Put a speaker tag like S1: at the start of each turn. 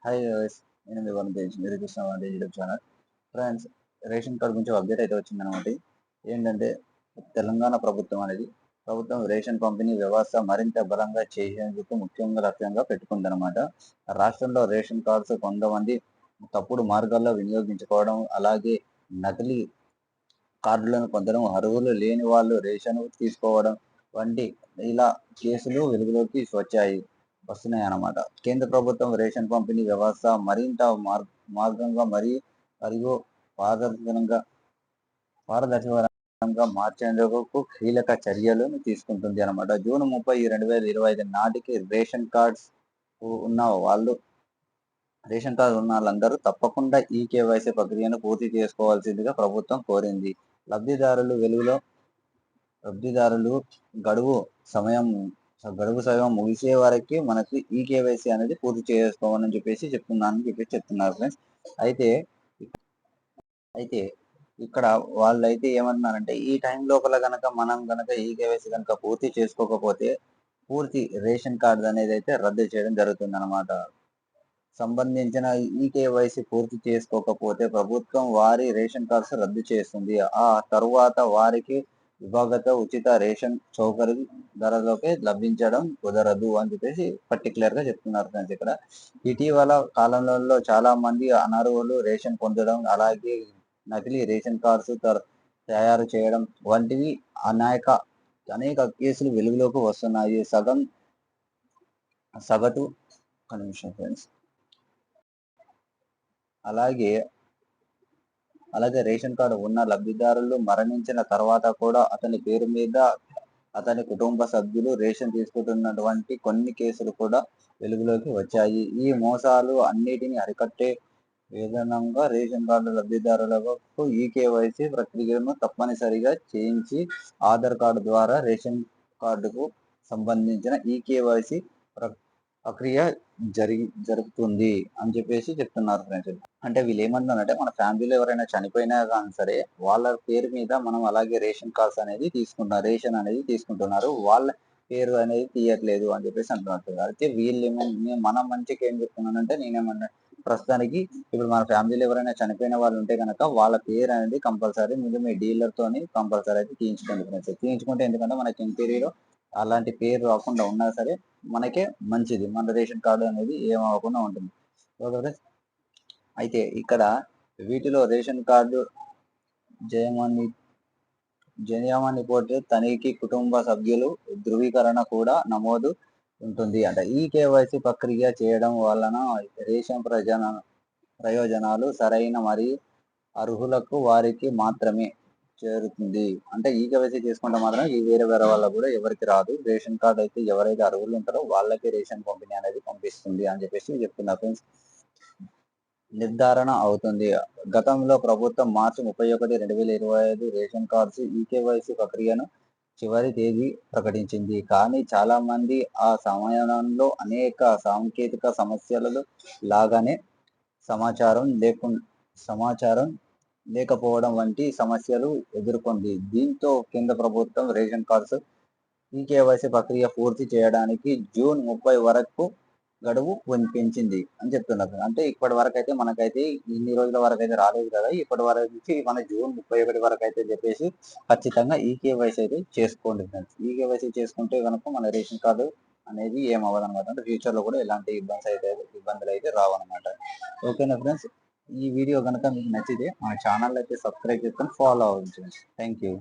S1: Hi viewers, నేను మీ one Tej. మీరు చూస్తున్న YouTube channel. Friends, ration card గురించి అప్డేట్ అయితే వచ్చిందనమాట. ఏంటంటే తెలంగాణ ప్రభుత్వం రేషన్ పంపిణీ వ్యవస్థ మరింత బలంగా చేసేందుకు ముఖ్యంగా లక్ష్యంగా పెట్టుకుందనమాట. రాష్ట్రంలో రేషన్ కార్డ్స్ కొంతమంది తప్పుడు మార్గాల్లో వినియోగించుకోవడం, అలాగే నకిలీ కార్డులను పొందడం, అర్హులు లేని వాళ్ళు రేషన్ తీసుకోవడం వంటి ఇలా కేసులు వెలుగులోకి వస్తున్నాయి అన్నమాట. కేంద్ర ప్రభుత్వం రేషన్ పంపిణీ వ్యవస్థ మరింత మార్గంగా మరియు పారదర్శకంగా పారదర్శకంగా మార్చేందుకు కీలక చర్యలను తీసుకుంటుంది అన్నమాట. జూన్ 30, 2025 నాటికి రేషన్ కార్డు ఉన్న వాళ్ళందరూ తప్పకుండా ఈ కేవైసీ ప్రక్రియను పూర్తి చేసుకోవాల్సిందిగా ప్రభుత్వం కోరింది. లబ్ధిదారులు గడువు సమయం ముగిసే వరకు మనకి ఈ కేవైసీ అనేది పూర్తి చేసుకోవాలని చెప్తున్నారు ఫ్రెండ్స్. అయితే ఇక్కడ వాళ్ళైతే ఏమంటున్నారంటే, ఈ టైం లోపల మనం ఈ కేవైసీ పూర్తి చేసుకోకపోతే పూర్తి రేషన్ కార్డు అనేది అయితే రద్దు చేయడం జరుగుతుంది అనమాట. సంబంధించిన ఈ కేవైసీ పూర్తి చేసుకోకపోతే ప్రభుత్వం వారి రేషన్ కార్డ్స్ రద్దు చేస్తుంది. ఆ తరువాత వారికి విభాగత ఉచిత రేషన్ సౌకర్యం ధరలోకి లభించడం కుదరదు అని చెప్పేసి పర్టికులర్ గా చెప్తున్నారు ఫ్రెండ్స్. ఇక్కడ ఇటీవల కాలంలో చాలా మంది అనర్హులు రేషన్ పొందడం, అలాగే నకిలీ రేషన్ కార్డ్స్ తయారు చేయడం వంటివి అనేక కేసులు వెలుగులోకి వస్తున్నాయి. సగటు నిమిషం ఫ్రెండ్స్. అలాగే రేషన్ కార్డు ఉన్న లబ్ధిదారులు మరణించిన తర్వాత కూడా అతని పేరు మీద అతని కుటుంబ సభ్యులు రేషన్ తీసుకుంటున్నటువంటి కొన్ని కేసులు కూడా వెలుగులోకి వచ్చాయి. ఈ మోసాలు అన్నిటిని అరికట్టే విధానంగా రేషన్ కార్డు లబ్ధిదారులకు ఈ కేవైసీ ప్రక్రియను తప్పనిసరిగా చేయించి ఆధార్ కార్డు ద్వారా రేషన్ కార్డుకు సంబంధించిన ఈ కేవైసీ ప్రక్రియ జరుగుతుంది అని చెప్పేసి చెప్తున్నారు ఫ్రెండ్స్. అంటే వీళ్ళు ఏమంటున్నారంటే, మన ఫ్యామిలీలో ఎవరైనా చనిపోయినా కానీ సరే వాళ్ళ పేరు మీద మనం అలాగే రేషన్ కార్డ్స్ అనేది తీసుకుంటున్నారు, వాళ్ళ పేరు అనేది తీయట్లేదు అని చెప్పేసి అంటున్నారు. అయితే వీళ్ళు మన మంచికి ఏం చెప్తున్నానంటే, నేనేమన్నా ప్రస్తుతానికి ఇప్పుడు మన ఫ్యామిలీలో ఎవరైనా చనిపోయిన వాళ్ళు ఉంటే కనుక వాళ్ళ పేరు అనేది కంపల్సరీ ముందు మీ డీలర్ తోని కంపల్సరీ అయితే తీయించుకోండి ఫ్రెండ్స్. తీయించుకుంటే ఎందుకంటే మనకి ఎంక్వైరీలో అలాంటి పేరు రాకుండా ఉన్నా సరే మనకే మంచిది, మన రేషన్ కార్డు అనేది ఏమవ్వకుండా ఉంటుంది. ఓకే. అయితే ఇక్కడ వీటిలో రేషన్ కార్డు జయమాని పోతే తనిఖీ, కుటుంబ సభ్యులు ధృవీకరణ కూడా నమోదు ఉంటుంది అంట. ఈ కేవైసీ ప్రక్రియ చేయడం వలన రేషన్ ప్రయోజనాలు సరైన మరియు అర్హులకు వారికి మాత్రమే చేరుతుంది. అంటే ఈ కేవైసీ చేసుకుంటే మాత్రం ఈ వేరే వాళ్ళ కూడా ఎవరికి రాదు. రేషన్ కార్డు అయితే ఎవరైతే అర్హులు ఉంటారో వాళ్ళకి రేషన్ పంపిణీ అనేది పంపిస్తుంది అని చెప్పేసి చెప్తున్నారు ఫ్రెండ్స్. నిర్ధారణ అవుతుంది. గతంలో ప్రభుత్వం మార్చి 31, 2025 రేషన్ కార్డ్స్ ఈకేవైసీ ప్రక్రియను చివరి తేదీ ప్రకటించింది. కానీ చాలా మంది ఆ సమయంలో అనేక సాంకేతిక సమస్యలు లాగానే సమాచారం లేకపోవడం వంటి సమస్యలు ఎదుర్కొంది. దీంతో కేంద్ర ప్రభుత్వం రేషన్ కార్డ్స్ ఈకేవైసీ ప్రక్రియ పూర్తి చేయడానికి జూన్ 30 వరకు గడువు పెంచింది అని చెప్తున్నారు. అంటే ఇప్పటి వరకు అయితే మనకైతే ఇన్ని రోజుల వరకు అయితే రాలేదు కదా, ఇప్పటి వరకు నుంచి మన జూన్ 31 వరకు అయితే చెప్పేసి ఖచ్చితంగా ఈ కేవైసీ అయితే చేసుకోండి ఫ్రెండ్స్. ఈ కేవైసీ చేసుకుంటే కనుక మన రేషన్ కార్డు అనేది ఏమవ్వదు అనమాట. అంటే ఫ్యూచర్ లో కూడా ఎలాంటి ఇబ్బందులు అయితే రావన్నమాట. ఓకేనా ఫ్రెండ్స్, ఈ వీడియో కనుక మీకు నచ్చితే మా ఛానల్ అయితే సబ్స్క్రైబ్ చేసుకొని ఫాలో అవ్వండి. Thank you.